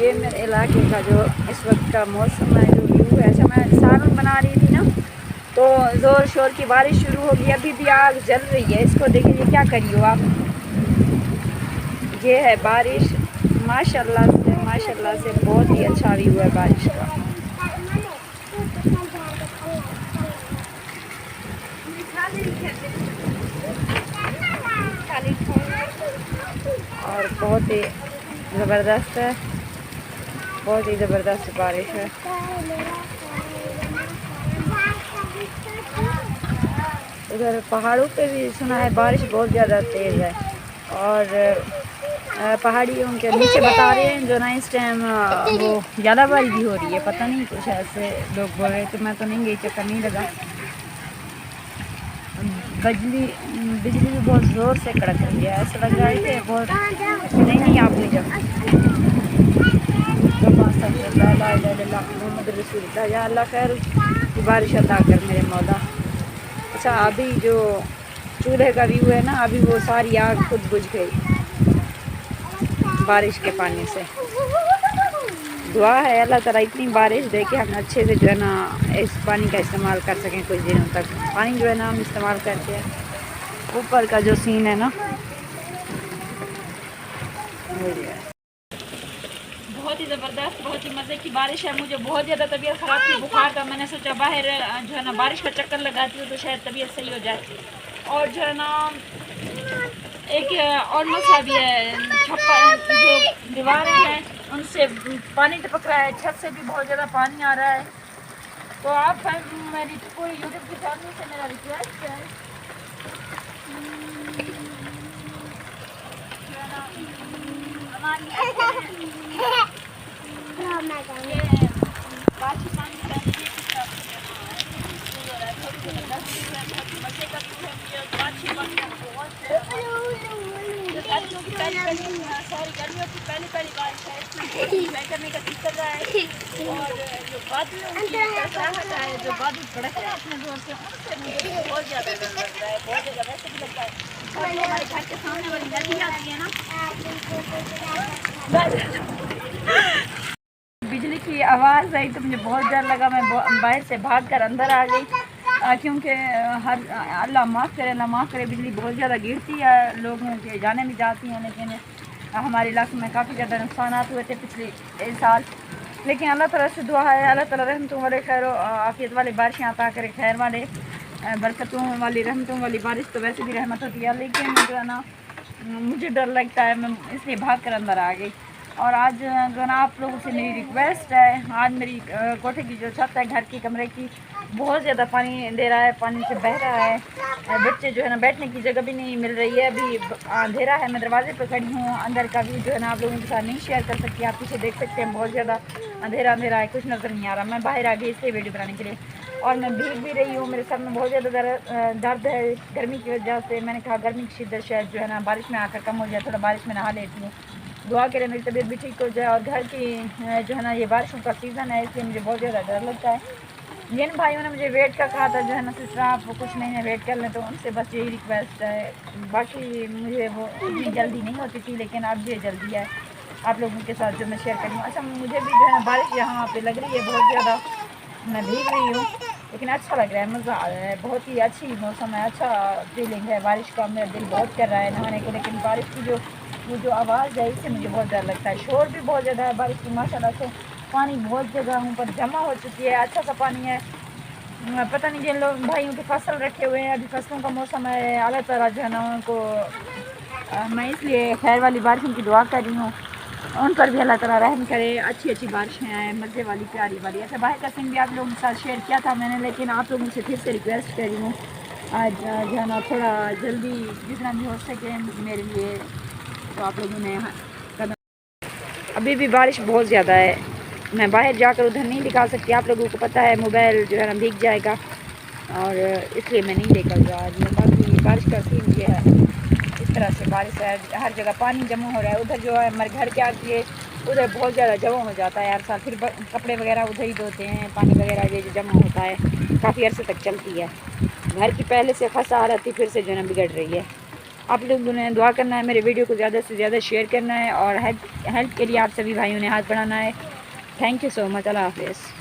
ये मेरे इलाके का जो इस वक्त का मौसम है, जो व्यू है। अच्छा, मैं सालन बना रही थी ना, तो ज़ोर शोर की बारिश शुरू हो गई। अभी भी आग जल रही है। इसको देखिए, ये क्या करी हो आप। ये है बारिश। माशाल्लाह से बहुत ही अच्छा व्यू है बारिश का। और बहुत ही ज़बरदस्त है, बहुत ही ज़बरदस्त बारिश है। उधर पहाड़ों पे भी सुना है बारिश बहुत ज़्यादा तेज़ है। और पहाड़ियों के नीचे बता रहे हैं जो ना इस टाइम वो ज़्यादाबारी भी हो रही है। पता नहीं, कुछ ऐसे लोग बोल रहे थे, मैं तो नहीं गई, चक्कर नहीं लगा। बिजली भी बहुत ज़ोर से कड़क रही है। ऐसा लग रहा है कि बहुत नहीं आपने जब मोहम्मद रसूलुल्लाह, या अल्लाह खैर की बारिश अता कर मेरे मौला। अच्छा, अभी जो चूल्हे का व्यू है ना, अभी वो सारी आग खुद बुझ गई बारिश के पानी से। दुआ है अल्लाह ताला इतनी बारिश दे के हम अच्छे से जो है ना इस पानी का इस्तेमाल कर सकें कुछ दिनों तक। पानी जो है ना हम इस्तेमाल करते हैं। ऊपर का जो सीन है ना, बहुत ही ज़बरदस्त, बहुत ही मज़े की बारिश है। मुझे बहुत ज़्यादा तबीयत ख़राब थी, बुखार था। मैंने सोचा बाहर जो है ना बारिश का चक्कर लगाती हूँ तो शायद तबीयत सही हो जाए। और जो है ना एक और मसला भी है, छप्पर जो दीवारें हैं उनसे पानी टपक रहा है, छत से भी बहुत ज़्यादा पानी आ रहा है। तो आप मेरी पूरी यूट्यूब की फैमिली से मेरा रिक्वेस्ट है, गर्मियों की पहली बारिश है, इसमें करने का दिल कर रहा है। और जो बादलों की तरसाहट है, जो बादल कड़क रहे हैं अपने जोर से, उनसे मुझे बहुत ज़्यादा डर लग रहा है। बहुत ज़्यादा वैसे भी लगता है। और जो हमारे घर के सामने वाली नदी आती है ना, बिजली की आवाज़ आई तो मुझे बहुत डर लगा। मैं बाहर से भाग कर अंदर आ गई, क्योंकि हर अल्लाह माफ़ करे, बिजली बहुत ज़्यादा गिरती है, लोगों के जाने भी जाती हैं। लेकिन हमारे इलाके में काफ़ी ज़्यादा नुकसान हुए थे पिछले साल। लेकिन अल्लाह ताला से दुआ है, अल्लाह ताला रहमतों वाले खैर आफियत वाली बारिशें अता करे, खैर वाले बरकतों वाली रहमतों वाली बारिश तो वैसे भी रहमत होती है। लेकिन जो है ना मुझे डर लगता है, मैं इसलिए भाग कर अंदर आ गई। और आज जो ना आप लोगों से मेरी रिक्वेस्ट है, आज मेरी कोठे की जो छत है घर की कमरे की, बहुत ज़्यादा पानी दे रहा है, पानी से बह रहा है। बच्चे जो है ना बैठने की जगह भी नहीं मिल रही है। अभी अंधेरा है, मैं दरवाजे पर खड़ी हूँ। अंदर का व्यू जो है ना आप लोगों के साथ नहीं शेयर कर सकती। आप पीछे देख सकते हैं बहुत ज़्यादा अंधेरा है, कुछ नज़र नहीं आ रहा। मैं बाहर आ गई इसलिए वीडियो बनाने के लिए। और मैं भीग भी रही हूँ, मेरे सर में बहुत ज़्यादा दर्द है गर्मी की वजह से। मैंने कहा गर्मी की शिद्दत शायद जो है ना बारिश में आकर कम हो जाए, थोड़ा बारिश में नहा लेती हूँ। दुआ करें मेरी तबीयत भी ठीक हो जाए। और घर की जो है ना ये बारिशों का सीज़न है, इसलिए मुझे बहुत ज़्यादा डर लगता है। जिन भाइयों ने मुझे वेट का कहा था जो है ना सिस्टर आप कुछ महीने वेट कर लें, तो उनसे बस यही रिक्वेस्ट है। बाकी मुझे वो इतनी जल्दी नहीं होती थी, लेकिन अब ये जल्दी है आप लोगों के साथ जो मैं शेयर करूँ। अच्छा, मुझे भी जो है ना बारिश यहाँ पे लग रही है बहुत ज़्यादा, मैं भीग रही हूँ, लेकिन अच्छा लग रहा है, मज़ा आ रहा है। बहुत ही अच्छी मौसम है, अच्छा फीलिंग है बारिश का। मेरा दिल बहुत कर रहा है नहाने को, लेकिन बारिश की वो जो आवाज़ है इससे मुझे बहुत डर लगता है। शोर भी बहुत ज़्यादा है बारिश की। माशाल्लाह से पानी बहुत जगहों पर जमा हो चुकी है, अच्छा सा पानी है। पता नहीं जिन लोग भाइयों के फसल रखे हुए हैं, अभी फसलों का मौसम है, अल्लाह ताला जो है ना उनको मैं इसलिए खैर वाली बारिशों की दुआ कर रही हूँ, उन पर भी अल्लाह ताला रहम करे, अच्छी बारिशें आए, मज़े वाली प्यारी वाली। अच्छा, बाहर का सीन भी आप लोगों के साथ शेयर किया था मैंने, लेकिन आप लोगों से फिर से रिक्वेस्ट कर रही हूँ आज जो है ना थोड़ा जल्दी जितना भी हो सके मेरे लिए, तो आप लोगों ने कदम। अभी भी बारिश बहुत ज़्यादा है, मैं बाहर जाकर उधर नहीं दिखा सकती, आप लोगों को पता है मोबाइल जो है ना भीग जाएगा, और इसलिए मैं नहीं लेकर जा रही हूँ। बाकी बारिश का सीन ये है, इस तरह से बारिश है, हर जगह पानी जमा हो रहा है। उधर जो है हमारे घर के आगे उधर बहुत ज़्यादा जमा हो जाता है हर साल, फिर कपड़े वगैरह उधर ही धोते हैं, पानी वगैरह ये जो जमा होता है काफ़ी अरसे तक चलती है। घर की पहले से खसा हालत थी, फिर से जो है ना बिगड़ रही है। आप लोगों ने दुआ करना है, मेरे वीडियो को ज़्यादा से ज़्यादा शेयर करना है और हेल्प के लिए आप सभी भाइयों ने हाथ बढ़ाना है। Thank you so much. Allah हाफ़िज़।